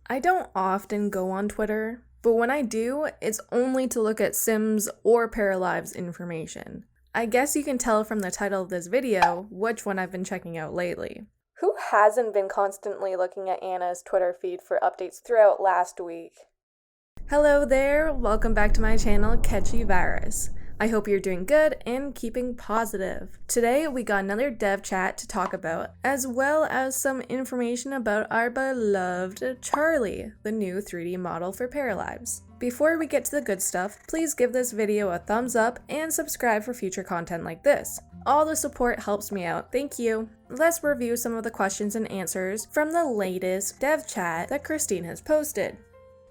I don't often go on Twitter, but when I do, it's only to look at Sims or Paralives information. I guess you can tell from the title of this video which one I've been checking out lately. Who hasn't been constantly looking at Anna's Twitter feed for updates throughout last week? Hello there, welcome back to my channel, Catchy Virus. I hope you're doing good and keeping positive. Today we got another dev chat to talk about, as well as some information about our beloved Charlie, the new 3D model for Paralives. Before we get to the good stuff, please give this video a thumbs up and subscribe for future content like this. All the support helps me out, thank you. Let's review some of the questions and answers from the latest dev chat that Christine has posted.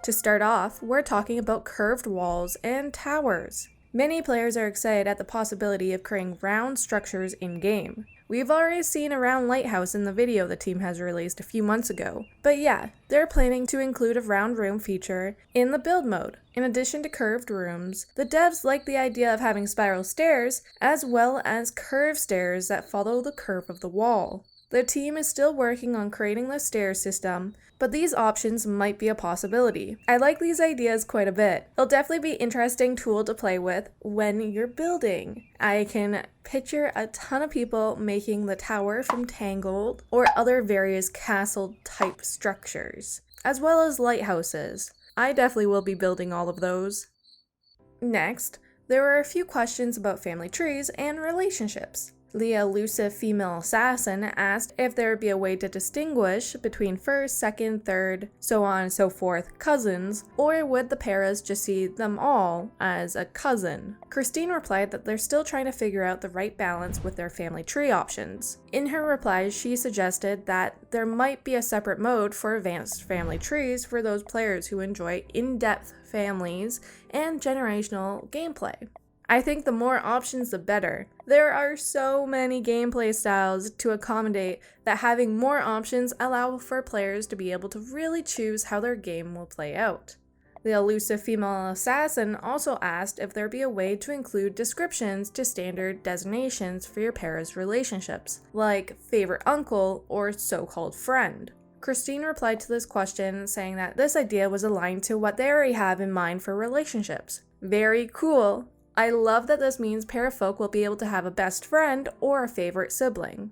To start off, we're talking about curved walls and towers. Many players are excited at the possibility of creating round structures in-game. We've already seen a round lighthouse in the video the team has released a few months ago. But yeah, they're planning to include a round room feature in the build mode. In addition to curved rooms, the devs like the idea of having spiral stairs, as well as curved stairs that follow the curve of the wall. The team is still working on creating the stair system, but these options might be a possibility. I like these ideas quite a bit. It'll definitely be an interesting tool to play with when you're building. I can picture a ton of people making the tower from Tangled or other various castle type structures, as well as lighthouses. I definitely will be building all of those. Next, there were a few questions about family trees and relationships. The elusive female assassin asked if there would be a way to distinguish between first, second, third, so on and so forth cousins, or would the paras just see them all as a cousin? Christine replied that they're still trying to figure out the right balance with their family tree options. In her reply, she suggested that there might be a separate mode for advanced family trees for those players who enjoy in-depth families and generational gameplay. I think the more options the better. There are so many gameplay styles to accommodate that having more options allow for players to be able to really choose how their game will play out. The elusive female assassin also asked if there be a way to include descriptions to standard designations for your pair's relationships, like favorite uncle or so-called friend. Christine replied to this question saying that this idea was aligned to what they already have in mind for relationships. Very cool! I love that this means parafolk will be able to have a best friend or a favorite sibling.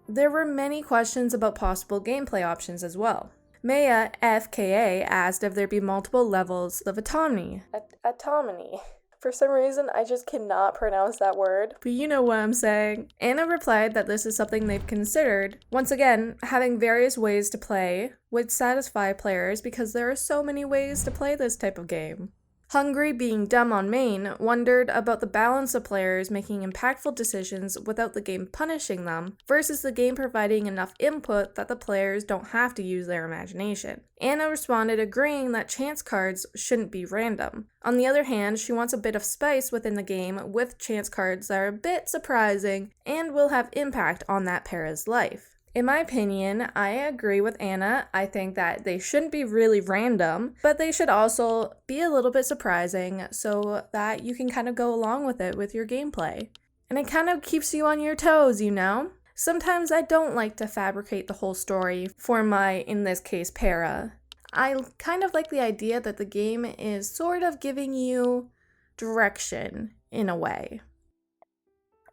There were many questions about possible gameplay options as well. Maya FKA asked if there'd be multiple levels of autonomy. Autonomy. For some reason, I just cannot pronounce that word, but you know what I'm saying. Anna replied that this is something they've considered. Once again, having various ways to play would satisfy players because there are so many ways to play this type of game. Hungry being dumb on main wondered about the balance of players making impactful decisions without the game punishing them versus the game providing enough input that the players don't have to use their imagination. Anna responded agreeing that chance cards shouldn't be random. On the other hand, she wants a bit of spice within the game with chance cards that are a bit surprising and will have impact on that para's life. In my opinion, I agree with Anna. I think that they shouldn't be really random, but they should also be a little bit surprising so that you can kind of go along with it with your gameplay. And it kind of keeps you on your toes, you know? Sometimes I don't like to fabricate the whole story for my, in this case, para. I kind of like the idea that the game is sort of giving you direction in a way.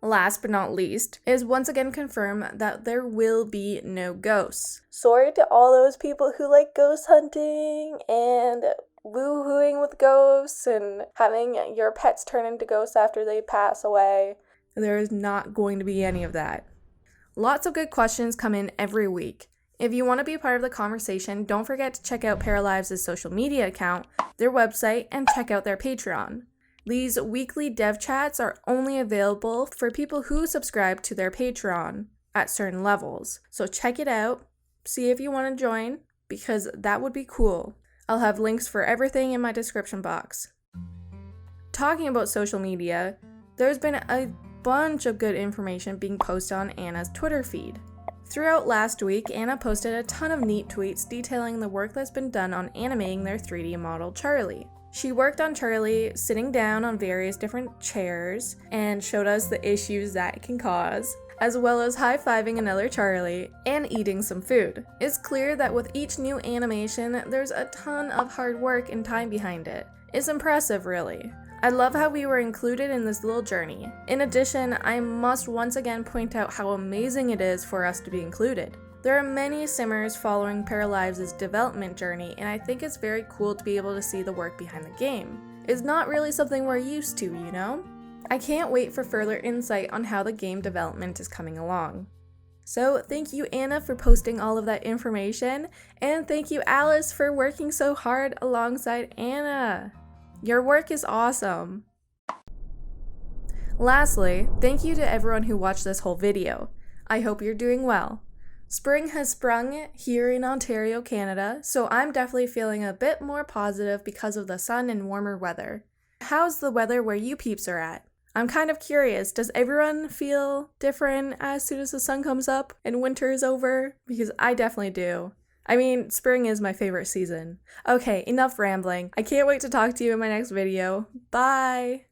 Last but not least, is once again confirmed that there will be no ghosts. Sorry to all those people who like ghost hunting and woo-hooing with ghosts and having your pets turn into ghosts after they pass away. There is not going to be any of that. Lots of good questions come in every week. If you want to be a part of the conversation, don't forget to check out Paralives' social media account, their website, and check out their Patreon. These weekly dev chats are only available for people who subscribe to their Patreon at certain levels. So check it out, see if you want to join, because that would be cool. I'll have links for everything in my description box. Talking about social media, there's been a bunch of good information being posted on Anna's Twitter feed. Throughout last week, Anna posted a ton of neat tweets detailing the work that's been done on animating their 3D model Charlie. She worked on Charlie sitting down on various different chairs and showed us the issues that it can cause. as well as high-fiving another Charlie and eating some food. It's clear that with each new animation, there's a ton of hard work and time behind it. It's impressive, really. I love how we were included in this little journey. In addition, I must once again point out how amazing it is for us to be included. There are many simmers following Paralives' development journey, and I think it's very cool to be able to see the work behind the game. It's not really something we're used to, you know? I can't wait for further insight on how the game development is coming along. So thank you, Anna, for posting all of that information, and thank you, Alice, for working so hard alongside Anna. Your work is awesome. Lastly, thank you to everyone who watched this whole video. I hope you're doing well. Spring has sprung here in Ontario, Canada, so I'm definitely feeling a bit more positive because of the sun and warmer weather. How's the weather where you peeps are at? I'm kind of curious, does everyone feel different as soon as the sun comes up and winter is over? Because I definitely do. I mean, spring is my favorite season. Okay, enough rambling. I can't wait to talk to you in my next video. Bye!